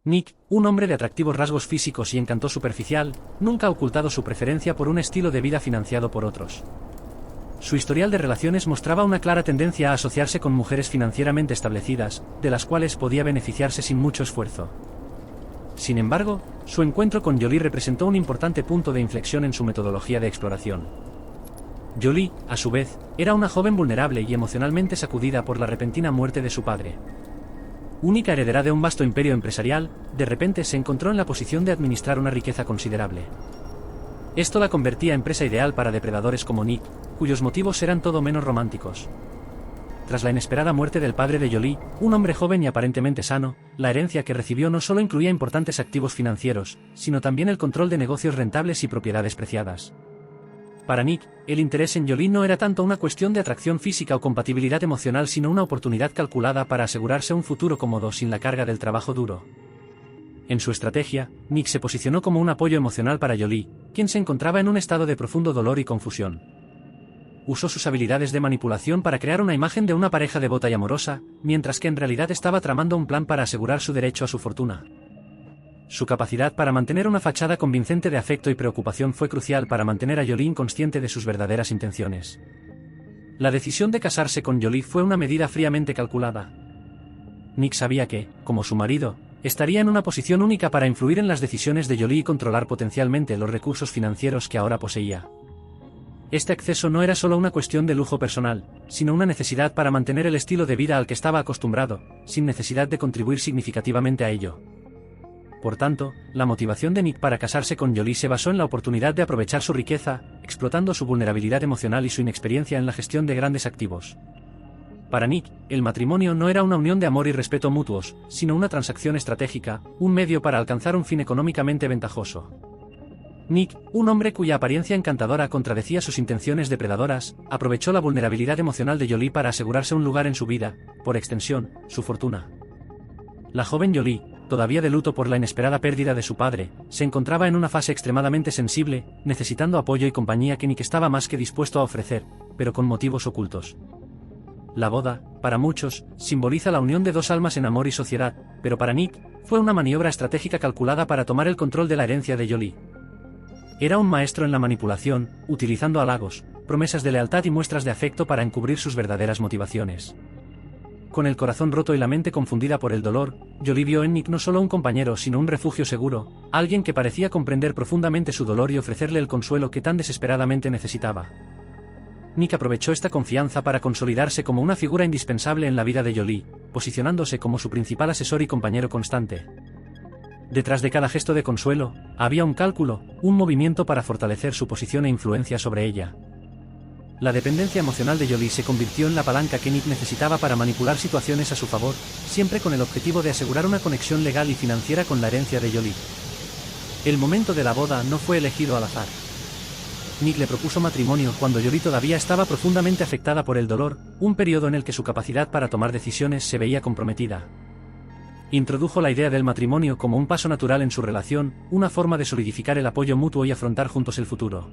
Nick, un hombre de atractivos rasgos físicos y encanto superficial, nunca ha ocultado su preferencia por un estilo de vida financiado por otros. Su historial de relaciones mostraba una clara tendencia a asociarse con mujeres financieramente establecidas, de las cuales podía beneficiarse sin mucho esfuerzo. Sin embargo, su encuentro con Jolie representó un importante punto de inflexión en su metodología de exploración. Jolie, a su vez, era una joven vulnerable y emocionalmente sacudida por la repentina muerte de su padre. Única heredera de un vasto imperio empresarial, de repente se encontró en la posición de administrar una riqueza considerable. Esto la convertía en presa ideal para depredadores como Nick, cuyos motivos eran todo menos románticos. Tras la inesperada muerte del padre de Jolie, un hombre joven y aparentemente sano, la herencia que recibió no solo incluía importantes activos financieros, sino también el control de negocios rentables y propiedades preciadas. Para Nick, el interés en Jolie no era tanto una cuestión de atracción física o compatibilidad emocional, sino una oportunidad calculada para asegurarse un futuro cómodo sin la carga del trabajo duro. En su estrategia, Nick se posicionó como un apoyo emocional para Jolie, quien se encontraba en un estado de profundo dolor y confusión. Usó sus habilidades de manipulación para crear una imagen de una pareja devota y amorosa, mientras que en realidad estaba tramando un plan para asegurar su derecho a su fortuna. Su capacidad para mantener una fachada convincente de afecto y preocupación fue crucial para mantener a Jolie inconsciente de sus verdaderas intenciones. La decisión de casarse con Jolie fue una medida fríamente calculada. Nick sabía que, como su marido, estaría en una posición única para influir en las decisiones de Jolie y controlar potencialmente los recursos financieros que ahora poseía. Este acceso no era solo una cuestión de lujo personal, sino una necesidad para mantener el estilo de vida al que estaba acostumbrado, sin necesidad de contribuir significativamente a ello. Por tanto, la motivación de Nick para casarse con Jolie se basó en la oportunidad de aprovechar su riqueza, explotando su vulnerabilidad emocional y su inexperiencia en la gestión de grandes activos. Para Nick, el matrimonio no era una unión de amor y respeto mutuos, sino una transacción estratégica, un medio para alcanzar un fin económicamente ventajoso. Nick, un hombre cuya apariencia encantadora contradecía sus intenciones depredadoras, aprovechó la vulnerabilidad emocional de Jolie para asegurarse un lugar en su vida, por extensión, su fortuna. La joven Jolie, todavía de luto por la inesperada pérdida de su padre, se encontraba en una fase extremadamente sensible, necesitando apoyo y compañía que Nick estaba más que dispuesto a ofrecer, pero con motivos ocultos. La boda, para muchos, simboliza la unión de dos almas en amor y sociedad, pero para Nick, fue una maniobra estratégica calculada para tomar el control de la herencia de Jolie. Era un maestro en la manipulación, utilizando halagos, promesas de lealtad y muestras de afecto para encubrir sus verdaderas motivaciones. Con el corazón roto y la mente confundida por el dolor, Jolie vio en Nick no solo un compañero sino un refugio seguro, alguien que parecía comprender profundamente su dolor y ofrecerle el consuelo que tan desesperadamente necesitaba. Nick aprovechó esta confianza para consolidarse como una figura indispensable en la vida de Jolie, posicionándose como su principal asesor y compañero constante. Detrás de cada gesto de consuelo, había un cálculo, un movimiento para fortalecer su posición e influencia sobre ella. La dependencia emocional de Jolie se convirtió en la palanca que Nick necesitaba para manipular situaciones a su favor, siempre con el objetivo de asegurar una conexión legal y financiera con la herencia de Jolie. El momento de la boda no fue elegido al azar. Nick le propuso matrimonio cuando Jolie todavía estaba profundamente afectada por el dolor, un periodo en el que su capacidad para tomar decisiones se veía comprometida. Introdujo la idea del matrimonio como un paso natural en su relación, una forma de solidificar el apoyo mutuo y afrontar juntos el futuro.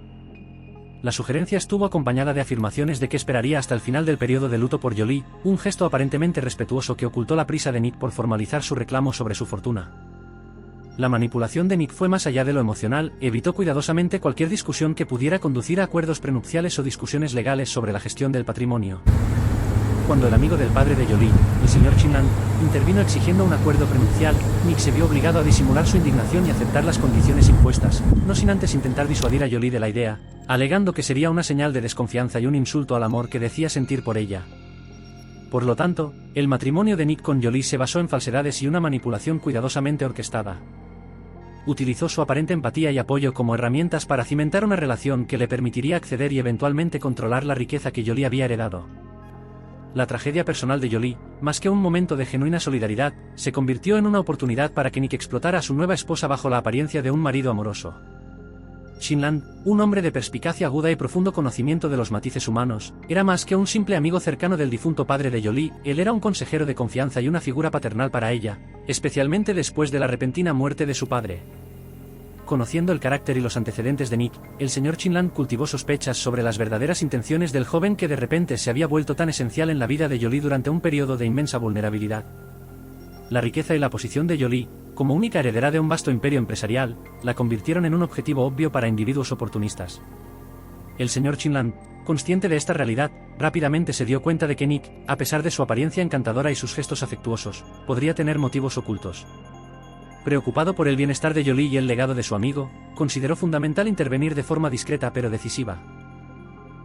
La sugerencia estuvo acompañada de afirmaciones de que esperaría hasta el final del periodo de luto por Jolie, un gesto aparentemente respetuoso que ocultó la prisa de Nick por formalizar su reclamo sobre su fortuna. La manipulación de Nick fue más allá de lo emocional, evitó cuidadosamente cualquier discusión que pudiera conducir a acuerdos prenupciales o discusiones legales sobre la gestión del patrimonio. Cuando el amigo del padre de Jolie, el señor Chinland, intervino exigiendo un acuerdo prenupcial, Nick se vio obligado a disimular su indignación y aceptar las condiciones impuestas, no sin antes intentar disuadir a Jolie de la idea, alegando que sería una señal de desconfianza y un insulto al amor que decía sentir por ella. Por lo tanto, el matrimonio de Nick con Jolie se basó en falsedades y una manipulación cuidadosamente orquestada. Utilizó su aparente empatía y apoyo como herramientas para cimentar una relación que le permitiría acceder y eventualmente controlar la riqueza que Jolie había heredado. La tragedia personal de Jolie, más que un momento de genuina solidaridad, se convirtió en una oportunidad para que Nick explotara a su nueva esposa bajo la apariencia de un marido amoroso. Chinland, un hombre de perspicacia aguda y profundo conocimiento de los matices humanos, era más que un simple amigo cercano del difunto padre de Jolie, él era un consejero de confianza y una figura paternal para ella, especialmente después de la repentina muerte de su padre. Conociendo el carácter y los antecedentes de Nick, el señor Chinland cultivó sospechas sobre las verdaderas intenciones del joven que de repente se había vuelto tan esencial en la vida de Jolie durante un periodo de inmensa vulnerabilidad. La riqueza y la posición de Jolie, como única heredera de un vasto imperio empresarial, la convirtieron en un objetivo obvio para individuos oportunistas. El señor Chinland, consciente de esta realidad, rápidamente se dio cuenta de que Nick, a pesar de su apariencia encantadora y sus gestos afectuosos, podría tener motivos ocultos. Preocupado por el bienestar de Jolie y el legado de su amigo, consideró fundamental intervenir de forma discreta pero decisiva.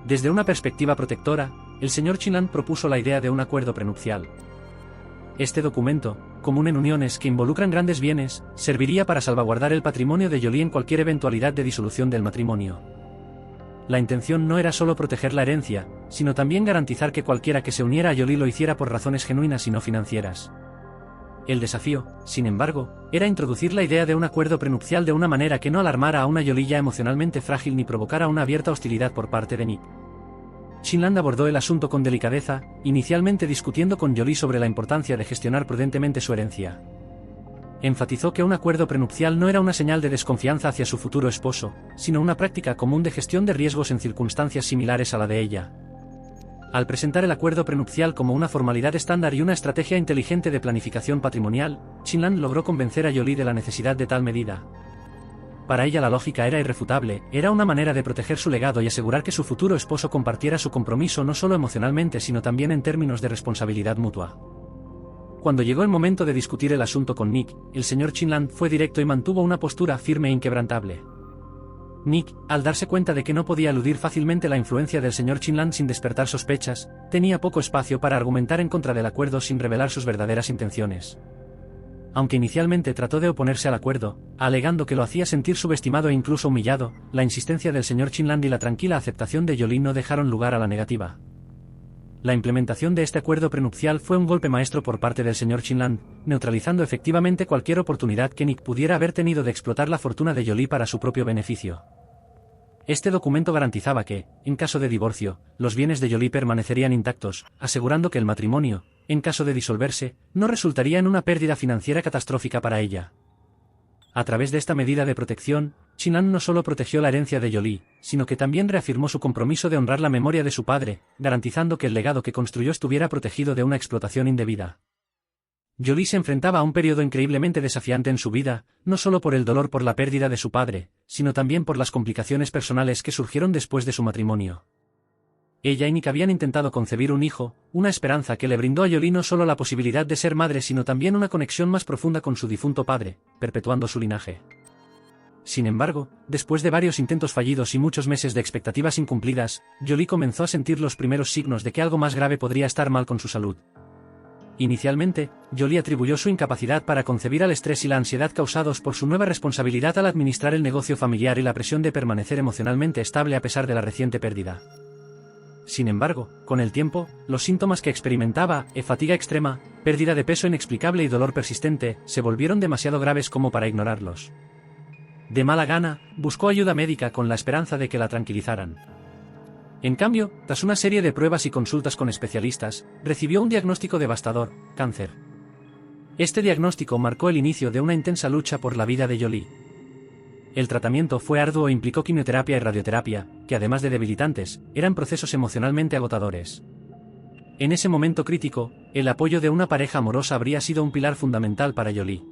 Desde una perspectiva protectora, el señor Chinland propuso la idea de un acuerdo prenupcial. Este documento, común en uniones que involucran grandes bienes, serviría para salvaguardar el patrimonio de Jolie en cualquier eventualidad de disolución del matrimonio. La intención no era solo proteger la herencia, sino también garantizar que cualquiera que se uniera a Jolie lo hiciera por razones genuinas y no financieras. El desafío, sin embargo, era introducir la idea de un acuerdo prenupcial de una manera que no alarmara a una Jolie ya emocionalmente frágil ni provocara una abierta hostilidad por parte de Nick. Chinland abordó el asunto con delicadeza, inicialmente discutiendo con Jolie sobre la importancia de gestionar prudentemente su herencia. Enfatizó que un acuerdo prenupcial no era una señal de desconfianza hacia su futuro esposo, sino una práctica común de gestión de riesgos en circunstancias similares a la de ella. Al presentar el acuerdo prenupcial como una formalidad estándar y una estrategia inteligente de planificación patrimonial, Chinland logró convencer a Jolie de la necesidad de tal medida. Para ella la lógica era irrefutable, era una manera de proteger su legado y asegurar que su futuro esposo compartiera su compromiso no solo emocionalmente sino también en términos de responsabilidad mutua. Cuando llegó el momento de discutir el asunto con Nick, el señor Chinland fue directo y mantuvo una postura firme e inquebrantable. Nick, al darse cuenta de que no podía eludir fácilmente la influencia del señor Chinland sin despertar sospechas, tenía poco espacio para argumentar en contra del acuerdo sin revelar sus verdaderas intenciones. Aunque inicialmente trató de oponerse al acuerdo, alegando que lo hacía sentir subestimado e incluso humillado, la insistencia del señor Chinland y la tranquila aceptación de Jolie no dejaron lugar a la negativa. La implementación de este acuerdo prenupcial fue un golpe maestro por parte del señor Chinland, neutralizando efectivamente cualquier oportunidad que Nick pudiera haber tenido de explotar la fortuna de Jolie para su propio beneficio. Este documento garantizaba que, en caso de divorcio, los bienes de Jolie permanecerían intactos, asegurando que el matrimonio, en caso de disolverse, no resultaría en una pérdida financiera catastrófica para ella. A través de esta medida de protección, Chinland no solo protegió la herencia de Jolie, sino que también reafirmó su compromiso de honrar la memoria de su padre, garantizando que el legado que construyó estuviera protegido de una explotación indebida. Jolie se enfrentaba a un periodo increíblemente desafiante en su vida, no solo por el dolor por la pérdida de su padre, sino también por las complicaciones personales que surgieron después de su matrimonio. Ella y Nick habían intentado concebir un hijo, una esperanza que le brindó a Jolie no solo la posibilidad de ser madre sino también una conexión más profunda con su difunto padre, perpetuando su linaje. Sin embargo, después de varios intentos fallidos y muchos meses de expectativas incumplidas, Jolie comenzó a sentir los primeros signos de que algo más grave podría estar mal con su salud. Inicialmente, Jolie atribuyó su incapacidad para concebir al estrés y la ansiedad causados por su nueva responsabilidad al administrar el negocio familiar y la presión de permanecer emocionalmente estable a pesar de la reciente pérdida. Sin embargo, con el tiempo, los síntomas que experimentaba, fatiga extrema, pérdida de peso inexplicable y dolor persistente, se volvieron demasiado graves como para ignorarlos. De mala gana, buscó ayuda médica con la esperanza de que la tranquilizaran. En cambio, tras una serie de pruebas y consultas con especialistas, recibió un diagnóstico devastador: cáncer. Este diagnóstico marcó el inicio de una intensa lucha por la vida de Jolie. El tratamiento fue arduo e implicó quimioterapia y radioterapia, que además de debilitantes, eran procesos emocionalmente agotadores. En ese momento crítico, el apoyo de una pareja amorosa habría sido un pilar fundamental para Jolie.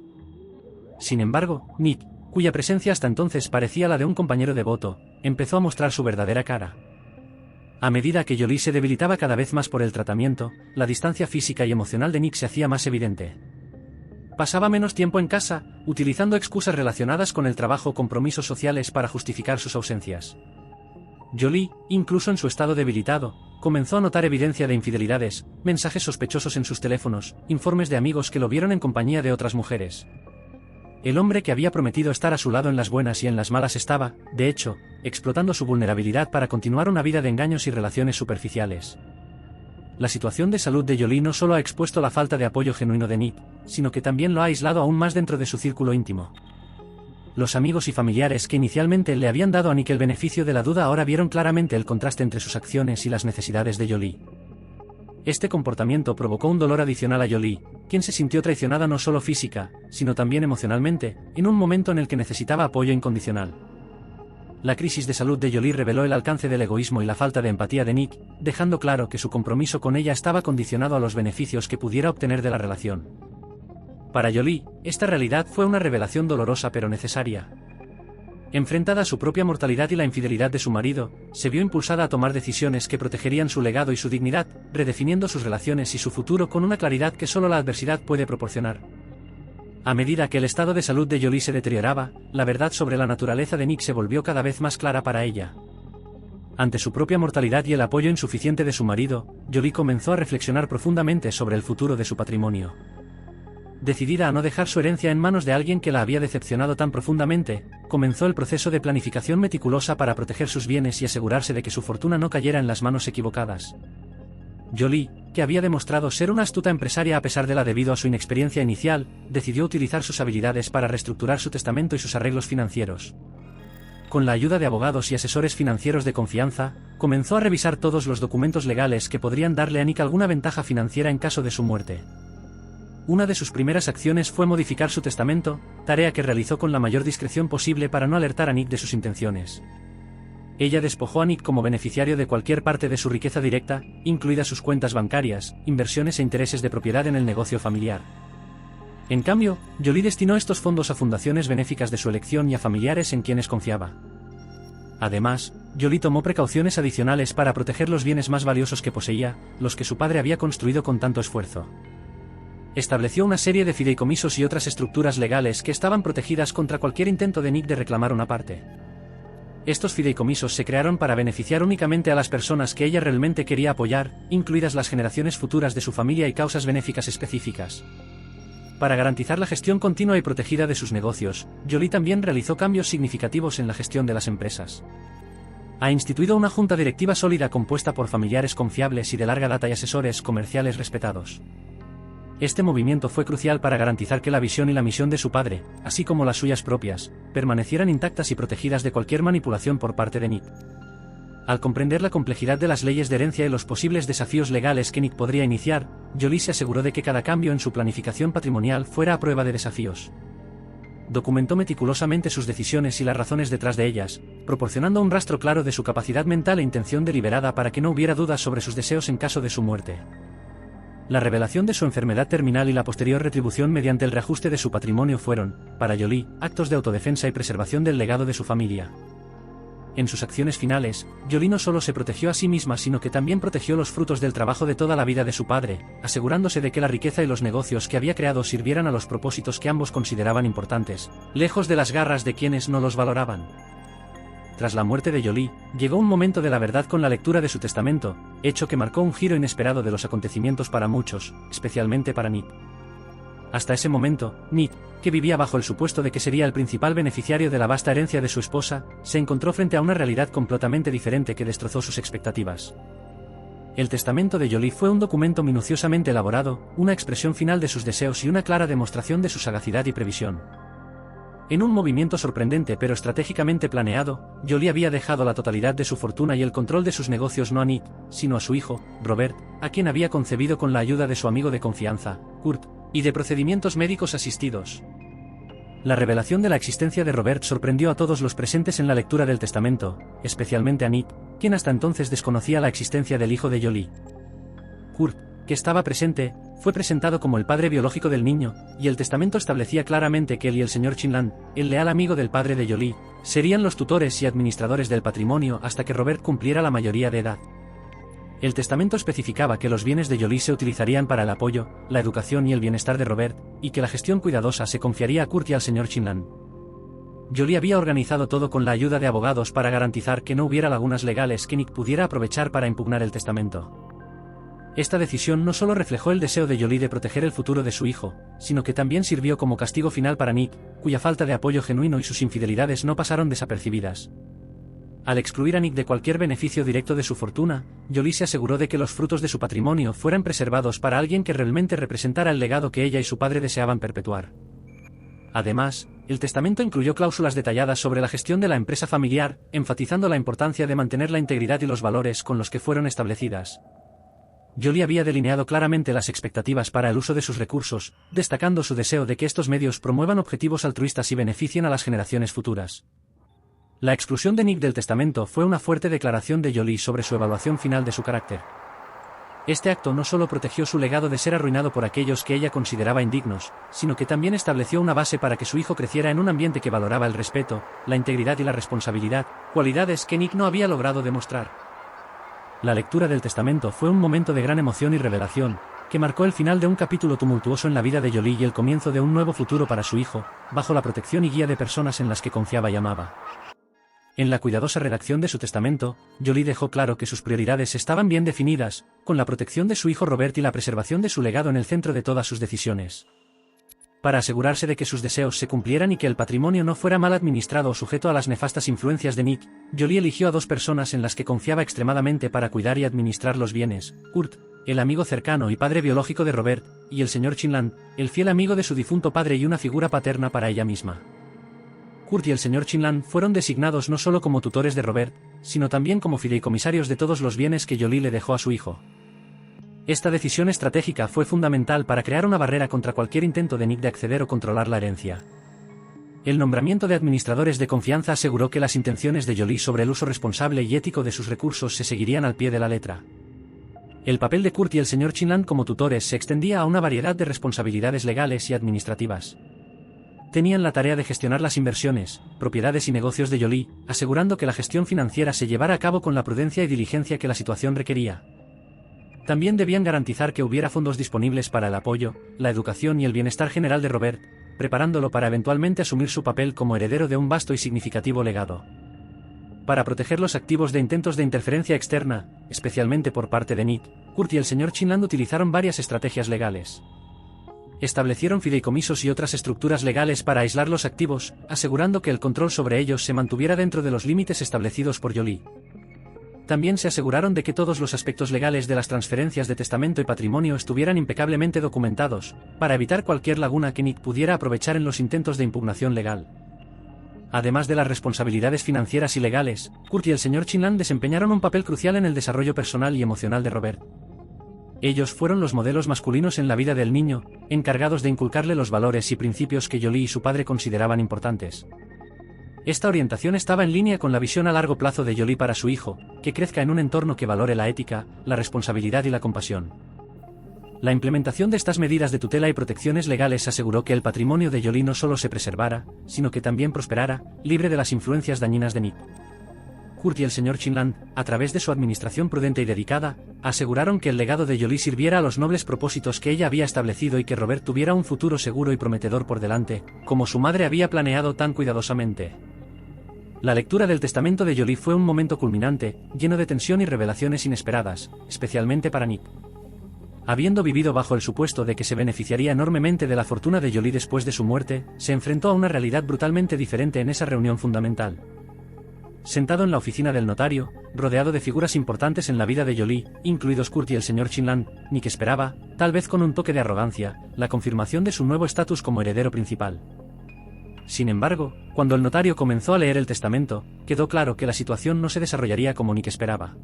Sin embargo, Nick, cuya presencia hasta entonces parecía la de un compañero devoto, empezó a mostrar su verdadera cara. A medida que Jolie se debilitaba cada vez más por el tratamiento, la distancia física y emocional de Nick se hacía más evidente. Pasaba menos tiempo en casa, utilizando excusas relacionadas con el trabajo o compromisos sociales para justificar sus ausencias. Jolie, incluso en su estado debilitado, comenzó a notar evidencia de infidelidades, mensajes sospechosos en sus teléfonos, informes de amigos que lo vieron en compañía de otras mujeres. El hombre que había prometido estar a su lado en las buenas y en las malas estaba, de hecho, explotando su vulnerabilidad para continuar una vida de engaños y relaciones superficiales. La situación de salud de Jolie no solo ha expuesto la falta de apoyo genuino de Nick, sino que también lo ha aislado aún más dentro de su círculo íntimo. Los amigos y familiares que inicialmente le habían dado a Nick el beneficio de la duda ahora vieron claramente el contraste entre sus acciones y las necesidades de Jolie. Este comportamiento provocó un dolor adicional a Jolie, quien se sintió traicionada no solo física, sino también emocionalmente, en un momento en el que necesitaba apoyo incondicional. La crisis de salud de Jolie reveló el alcance del egoísmo y la falta de empatía de Nick, dejando claro que su compromiso con ella estaba condicionado a los beneficios que pudiera obtener de la relación. Para Jolie, esta realidad fue una revelación dolorosa pero necesaria. Enfrentada a su propia mortalidad y la infidelidad de su marido, se vio impulsada a tomar decisiones que protegerían su legado y su dignidad, redefiniendo sus relaciones y su futuro con una claridad que solo la adversidad puede proporcionar. A medida que el estado de salud de Jolie se deterioraba, la verdad sobre la naturaleza de Nick se volvió cada vez más clara para ella. Ante su propia mortalidad y el apoyo insuficiente de su marido, Jolie comenzó a reflexionar profundamente sobre el futuro de su patrimonio. Decidida a no dejar su herencia en manos de alguien que la había decepcionado tan profundamente, comenzó el proceso de planificación meticulosa para proteger sus bienes y asegurarse de que su fortuna no cayera en las manos equivocadas. Jolie, que había demostrado ser una astuta empresaria a pesar de la debido a su inexperiencia inicial, decidió utilizar sus habilidades para reestructurar su testamento y sus arreglos financieros. Con la ayuda de abogados y asesores financieros de confianza, comenzó a revisar todos los documentos legales que podrían darle a Nick alguna ventaja financiera en caso de su muerte. Una de sus primeras acciones fue modificar su testamento, tarea que realizó con la mayor discreción posible para no alertar a Nick de sus intenciones. Ella despojó a Nick como beneficiario de cualquier parte de su riqueza directa, incluidas sus cuentas bancarias, inversiones e intereses de propiedad en el negocio familiar. En cambio, Jolie destinó estos fondos a fundaciones benéficas de su elección y a familiares en quienes confiaba. Además, Jolie tomó precauciones adicionales para proteger los bienes más valiosos que poseía, los que su padre había construido con tanto esfuerzo. Estableció una serie de fideicomisos y otras estructuras legales que estaban protegidas contra cualquier intento de Nick de reclamar una parte. Estos fideicomisos se crearon para beneficiar únicamente a las personas que ella realmente quería apoyar, incluidas las generaciones futuras de su familia y causas benéficas específicas. Para garantizar la gestión continua y protegida de sus negocios, Jolie también realizó cambios significativos en la gestión de las empresas. Ha instituido una junta directiva sólida compuesta por familiares confiables y de larga data y asesores comerciales respetados. Este movimiento fue crucial para garantizar que la visión y la misión de su padre, así como las suyas propias, permanecieran intactas y protegidas de cualquier manipulación por parte de Nick. Al comprender la complejidad de las leyes de herencia y los posibles desafíos legales que Nick podría iniciar, Jolie se aseguró de que cada cambio en su planificación patrimonial fuera a prueba de desafíos. Documentó meticulosamente sus decisiones y las razones detrás de ellas, proporcionando un rastro claro de su capacidad mental e intención deliberada para que no hubiera dudas sobre sus deseos en caso de su muerte. La revelación de su enfermedad terminal y la posterior retribución mediante el reajuste de su patrimonio fueron, para Jolie, actos de autodefensa y preservación del legado de su familia. En sus acciones finales, Jolie no solo se protegió a sí misma sino que también protegió los frutos del trabajo de toda la vida de su padre, asegurándose de que la riqueza y los negocios que había creado sirvieran a los propósitos que ambos consideraban importantes, lejos de las garras de quienes no los valoraban. Tras la muerte de Jolie, llegó un momento de la verdad con la lectura de su testamento, hecho que marcó un giro inesperado de los acontecimientos para muchos, especialmente para Nick. Hasta ese momento, Nick, que vivía bajo el supuesto de que sería el principal beneficiario de la vasta herencia de su esposa, se encontró frente a una realidad completamente diferente que destrozó sus expectativas. El testamento de Jolie fue un documento minuciosamente elaborado, una expresión final de sus deseos y una clara demostración de su sagacidad y previsión. En un movimiento sorprendente pero estratégicamente planeado, Jolie había dejado la totalidad de su fortuna y el control de sus negocios no a Nick, sino a su hijo, Robert, a quien había concebido con la ayuda de su amigo de confianza, Kurt, y de procedimientos médicos asistidos. La revelación de la existencia de Robert sorprendió a todos los presentes en la lectura del testamento, especialmente a Nick, quien hasta entonces desconocía la existencia del hijo de Jolie. Kurt, que estaba presente, fue presentado como el padre biológico del niño, y el testamento establecía claramente que él y el señor Chinland, el leal amigo del padre de Jolie, serían los tutores y administradores del patrimonio hasta que Robert cumpliera la mayoría de edad. El testamento especificaba que los bienes de Jolie se utilizarían para el apoyo, la educación y el bienestar de Robert, y que la gestión cuidadosa se confiaría a Kurt y al señor Chinland. Jolie había organizado todo con la ayuda de abogados para garantizar que no hubiera lagunas legales que Nick pudiera aprovechar para impugnar el testamento. Esta decisión no solo reflejó el deseo de Jolie de proteger el futuro de su hijo, sino que también sirvió como castigo final para Nick, cuya falta de apoyo genuino y sus infidelidades no pasaron desapercibidas. Al excluir a Nick de cualquier beneficio directo de su fortuna, Jolie se aseguró de que los frutos de su patrimonio fueran preservados para alguien que realmente representara el legado que ella y su padre deseaban perpetuar. Además, el testamento incluyó cláusulas detalladas sobre la gestión de la empresa familiar, enfatizando la importancia de mantener la integridad y los valores con los que fueron establecidas. Jolie había delineado claramente las expectativas para el uso de sus recursos, destacando su deseo de que estos medios promuevan objetivos altruistas y beneficien a las generaciones futuras. La exclusión de Nick del testamento fue una fuerte declaración de Jolie sobre su evaluación final de su carácter. Este acto no solo protegió su legado de ser arruinado por aquellos que ella consideraba indignos, sino que también estableció una base para que su hijo creciera en un ambiente que valoraba el respeto, la integridad y la responsabilidad, cualidades que Nick no había logrado demostrar. La lectura del testamento fue un momento de gran emoción y revelación, que marcó el final de un capítulo tumultuoso en la vida de Jolie y el comienzo de un nuevo futuro para su hijo, bajo la protección y guía de personas en las que confiaba y amaba. En la cuidadosa redacción de su testamento, Jolie dejó claro que sus prioridades estaban bien definidas, con la protección de su hijo Robert y la preservación de su legado en el centro de todas sus decisiones. Para asegurarse de que sus deseos se cumplieran y que el patrimonio no fuera mal administrado o sujeto a las nefastas influencias de Nick, Jolie eligió a dos personas en las que confiaba extremadamente para cuidar y administrar los bienes: Kurt, el amigo cercano y padre biológico de Robert, y el señor Chinland, el fiel amigo de su difunto padre y una figura paterna para ella misma. Kurt y el señor Chinland fueron designados no solo como tutores de Robert, sino también como fideicomisarios de todos los bienes que Jolie le dejó a su hijo. Esta decisión estratégica fue fundamental para crear una barrera contra cualquier intento de Nick de acceder o controlar la herencia. El nombramiento de administradores de confianza aseguró que las intenciones de Jolie sobre el uso responsable y ético de sus recursos se seguirían al pie de la letra. El papel de Kurt y el señor Chinland como tutores se extendía a una variedad de responsabilidades legales y administrativas. Tenían la tarea de gestionar las inversiones, propiedades y negocios de Jolie, asegurando que la gestión financiera se llevara a cabo con la prudencia y diligencia que la situación requería. También debían garantizar que hubiera fondos disponibles para el apoyo, la educación y el bienestar general de Robert, preparándolo para eventualmente asumir su papel como heredero de un vasto y significativo legado. Para proteger los activos de intentos de interferencia externa, especialmente por parte de Nick, Kurt y el señor Chinland utilizaron varias estrategias legales. Establecieron fideicomisos y otras estructuras legales para aislar los activos, asegurando que el control sobre ellos se mantuviera dentro de los límites establecidos por Jolie. También se aseguraron de que todos los aspectos legales de las transferencias de testamento y patrimonio estuvieran impecablemente documentados, para evitar cualquier laguna que Nick pudiera aprovechar en los intentos de impugnación legal. Además de las responsabilidades financieras y legales, Kurt y el señor Chinland desempeñaron un papel crucial en el desarrollo personal y emocional de Robert. Ellos fueron los modelos masculinos en la vida del niño, encargados de inculcarle los valores y principios que Jolie y su padre consideraban importantes. Esta orientación estaba en línea con la visión a largo plazo de Jolie para su hijo, que crezca en un entorno que valore la ética, la responsabilidad y la compasión. La implementación de estas medidas de tutela y protecciones legales aseguró que el patrimonio de Jolie no solo se preservara, sino que también prosperara, libre de las influencias dañinas de Nick. Kurt y el señor Chinland, a través de su administración prudente y dedicada, aseguraron que el legado de Jolie sirviera a los nobles propósitos que ella había establecido y que Robert tuviera un futuro seguro y prometedor por delante, como su madre había planeado tan cuidadosamente. La lectura del testamento de Jolie fue un momento culminante, lleno de tensión y revelaciones inesperadas, especialmente para Nick. Habiendo vivido bajo el supuesto de que se beneficiaría enormemente de la fortuna de Jolie después de su muerte, se enfrentó a una realidad brutalmente diferente en esa reunión fundamental. Sentado en la oficina del notario, rodeado de figuras importantes en la vida de Jolie, incluidos Kurt y el señor Chinland, Nick esperaba, tal vez con un toque de arrogancia, la confirmación de su nuevo estatus como heredero principal. Sin embargo, cuando el notario comenzó a leer el testamento, quedó claro que la situación no se desarrollaría como Nick esperaba.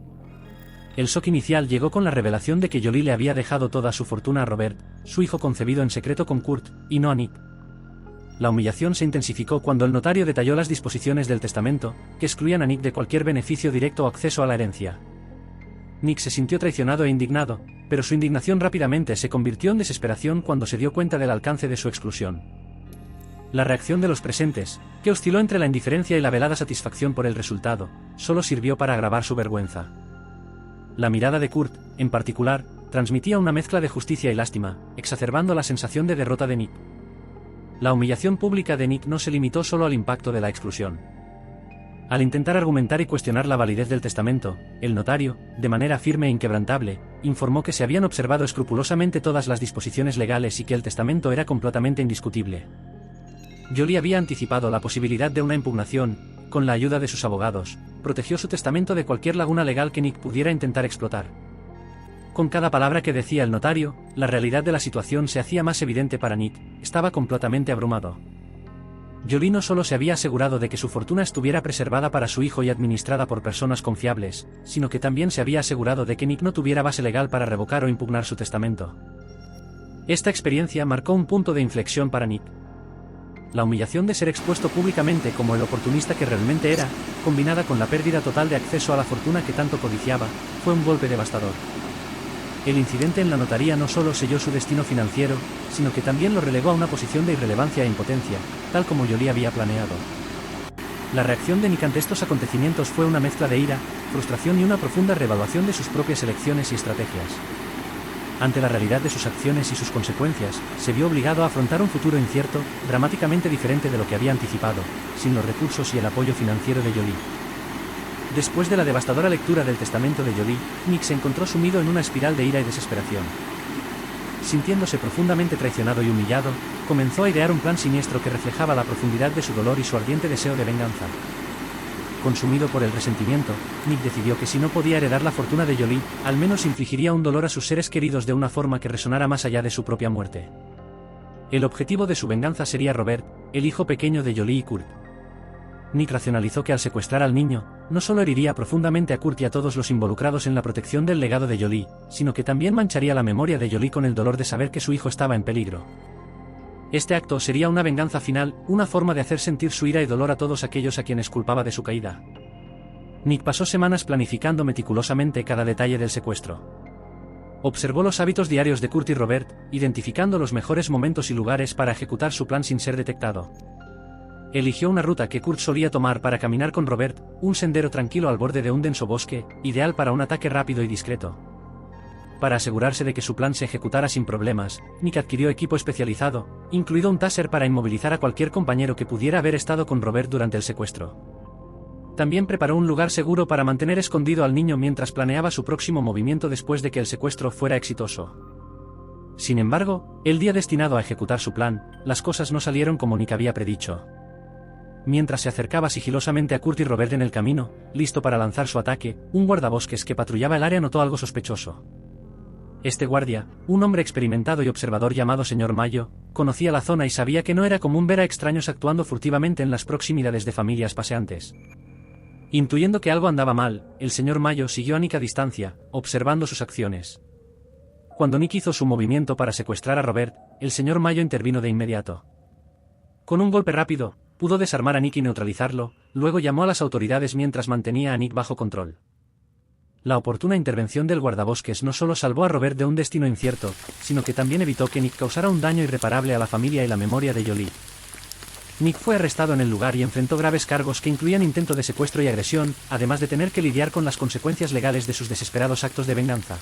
El shock inicial llegó con la revelación de que Jolie le había dejado toda su fortuna a Robert, su hijo concebido en secreto con Kurt, y no a Nick. La humillación se intensificó cuando el notario detalló las disposiciones del testamento, que excluían a Nick de cualquier beneficio directo o acceso a la herencia. Nick se sintió traicionado e indignado, pero su indignación rápidamente se convirtió en desesperación cuando se dio cuenta del alcance de su exclusión. La reacción de los presentes, que osciló entre la indiferencia y la velada satisfacción por el resultado, solo sirvió para agravar su vergüenza. La mirada de Kurt, en particular, transmitía una mezcla de justicia y lástima, exacerbando la sensación de derrota de Nick. La humillación pública de Nick no se limitó solo al impacto de la exclusión. Al intentar argumentar y cuestionar la validez del testamento, el notario, de manera firme e inquebrantable, informó que se habían observado escrupulosamente todas las disposiciones legales y que el testamento era completamente indiscutible. Jolie había anticipado la posibilidad de una impugnación, con la ayuda de sus abogados, protegió su testamento de cualquier laguna legal que Nick pudiera intentar explotar. Con cada palabra que decía el notario, la realidad de la situación se hacía más evidente para Nick, estaba completamente abrumado. Jolie no solo se había asegurado de que su fortuna estuviera preservada para su hijo y administrada por personas confiables, sino que también se había asegurado de que Nick no tuviera base legal para revocar o impugnar su testamento. Esta experiencia marcó un punto de inflexión para Nick. La humillación de ser expuesto públicamente como el oportunista que realmente era, combinada con la pérdida total de acceso a la fortuna que tanto codiciaba, fue un golpe devastador. El incidente en la notaría no solo selló su destino financiero, sino que también lo relegó a una posición de irrelevancia e impotencia, tal como Jolie había planeado. La reacción de Nick ante estos acontecimientos fue una mezcla de ira, frustración y una profunda reevaluación de sus propias elecciones y estrategias. Ante la realidad de sus acciones y sus consecuencias, se vio obligado a afrontar un futuro incierto, dramáticamente diferente de lo que había anticipado, sin los recursos y el apoyo financiero de Jolie. Después de la devastadora lectura del testamento de Jolie, Nick se encontró sumido en una espiral de ira y desesperación. Sintiéndose profundamente traicionado y humillado, comenzó a idear un plan siniestro que reflejaba la profundidad de su dolor y su ardiente deseo de venganza. Consumido por el resentimiento, Nick decidió que si no podía heredar la fortuna de Jolie, al menos infligiría un dolor a sus seres queridos de una forma que resonara más allá de su propia muerte. El objetivo de su venganza sería Robert, el hijo pequeño de Jolie y Kurt. Nick racionalizó que al secuestrar al niño, no solo heriría profundamente a Kurt y a todos los involucrados en la protección del legado de Jolie, sino que también mancharía la memoria de Jolie con el dolor de saber que su hijo estaba en peligro. Este acto sería una venganza final, una forma de hacer sentir su ira y dolor a todos aquellos a quienes culpaba de su caída. Nick pasó semanas planificando meticulosamente cada detalle del secuestro. Observó los hábitos diarios de Kurt y Robert, identificando los mejores momentos y lugares para ejecutar su plan sin ser detectado. Eligió una ruta que Kurt solía tomar para caminar con Robert, un sendero tranquilo al borde de un denso bosque, ideal para un ataque rápido y discreto. Para asegurarse de que su plan se ejecutara sin problemas, Nick adquirió equipo especializado, incluido un taser para inmovilizar a cualquier compañero que pudiera haber estado con Robert durante el secuestro. También preparó un lugar seguro para mantener escondido al niño mientras planeaba su próximo movimiento después de que el secuestro fuera exitoso. Sin embargo, el día destinado a ejecutar su plan, las cosas no salieron como Nick había predicho. Mientras se acercaba sigilosamente a Kurt y Robert en el camino, listo para lanzar su ataque, un guardabosques que patrullaba el área notó algo sospechoso. Este guardia, un hombre experimentado y observador llamado Sr. Mayo, conocía la zona y sabía que no era común ver a extraños actuando furtivamente en las proximidades de familias paseantes. Intuyendo que algo andaba mal, el Sr. Mayo siguió a Nick a distancia, observando sus acciones. Cuando Nick hizo su movimiento para secuestrar a Robert, el Sr. Mayo intervino de inmediato. Con un golpe rápido, pudo desarmar a Nick y neutralizarlo, luego llamó a las autoridades mientras mantenía a Nick bajo control. La oportuna intervención del guardabosques no solo salvó a Robert de un destino incierto, sino que también evitó que Nick causara un daño irreparable a la familia y la memoria de Jolie. Nick fue arrestado en el lugar y enfrentó graves cargos que incluían intento de secuestro y agresión, además de tener que lidiar con las consecuencias legales de sus desesperados actos de venganza.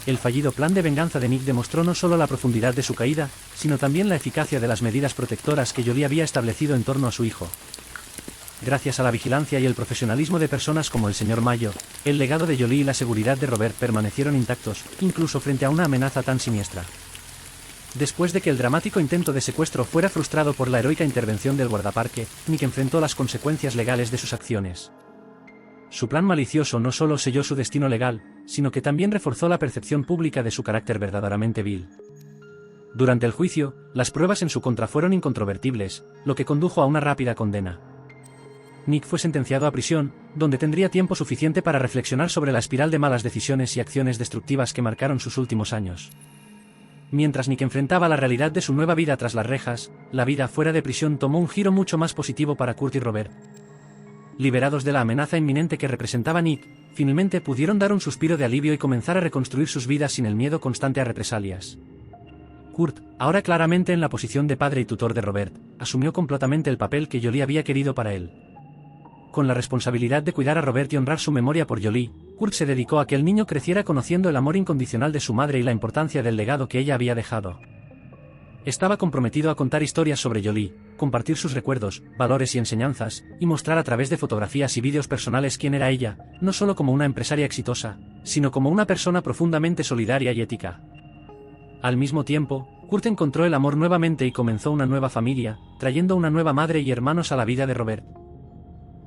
El fallido plan de venganza de Nick demostró no solo la profundidad de su caída, sino también la eficacia de las medidas protectoras que Jolie había establecido en torno a su hijo. Gracias a la vigilancia y el profesionalismo de personas como el Sr. Mayo, el legado de Jolie y la seguridad de Robert permanecieron intactos, incluso frente a una amenaza tan siniestra. Después de que el dramático intento de secuestro fuera frustrado por la heroica intervención del guardaparque, Nick enfrentó las consecuencias legales de sus acciones. Su plan malicioso no solo selló su destino legal, sino que también reforzó la percepción pública de su carácter verdaderamente vil. Durante el juicio, las pruebas en su contra fueron incontrovertibles, lo que condujo a una rápida condena. Nick fue sentenciado a prisión, donde tendría tiempo suficiente para reflexionar sobre la espiral de malas decisiones y acciones destructivas que marcaron sus últimos años. Mientras Nick enfrentaba la realidad de su nueva vida tras las rejas, la vida fuera de prisión tomó un giro mucho más positivo para Kurt y Robert. Liberados de la amenaza inminente que representaba Nick, finalmente pudieron dar un suspiro de alivio y comenzar a reconstruir sus vidas sin el miedo constante a represalias. Kurt, ahora claramente en la posición de padre y tutor de Robert, asumió completamente el papel que Jolie había querido para él. Con la responsabilidad de cuidar a Robert y honrar su memoria por Jolie, Kurt se dedicó a que el niño creciera conociendo el amor incondicional de su madre y la importancia del legado que ella había dejado. Estaba comprometido a contar historias sobre Jolie, compartir sus recuerdos, valores y enseñanzas, y mostrar a través de fotografías y vídeos personales quién era ella, no solo como una empresaria exitosa, sino como una persona profundamente solidaria y ética. Al mismo tiempo, Kurt encontró el amor nuevamente y comenzó una nueva familia, trayendo una nueva madre y hermanos a la vida de Robert.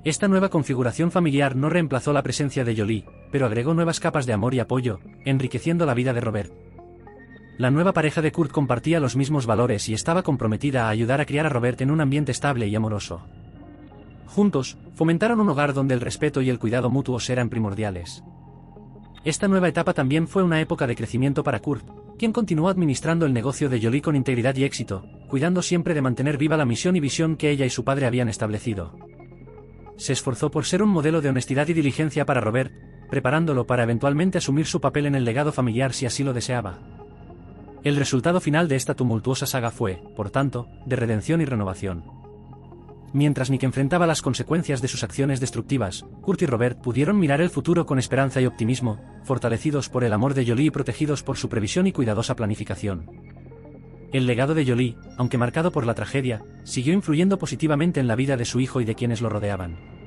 Esta nueva configuración familiar no reemplazó la presencia de Jolie, pero agregó nuevas capas de amor y apoyo, enriqueciendo la vida de Robert. La nueva pareja de Kurt compartía los mismos valores y estaba comprometida a ayudar a criar a Robert en un ambiente estable y amoroso. Juntos, fomentaron un hogar donde el respeto y el cuidado mutuos eran primordiales. Esta nueva etapa también fue una época de crecimiento para Kurt, quien continuó administrando el negocio de Jolie con integridad y éxito, cuidando siempre de mantener viva la misión y visión que ella y su padre habían establecido. Se esforzó por ser un modelo de honestidad y diligencia para Robert, preparándolo para eventualmente asumir su papel en el legado familiar si así lo deseaba. El resultado final de esta tumultuosa saga fue, por tanto, de redención y renovación. Mientras Nick enfrentaba las consecuencias de sus acciones destructivas, Kurt y Robert pudieron mirar el futuro con esperanza y optimismo, fortalecidos por el amor de Jolie y protegidos por su previsión y cuidadosa planificación. El legado de Jolie, aunque marcado por la tragedia, siguió influyendo positivamente en la vida de su hijo y de quienes lo rodeaban.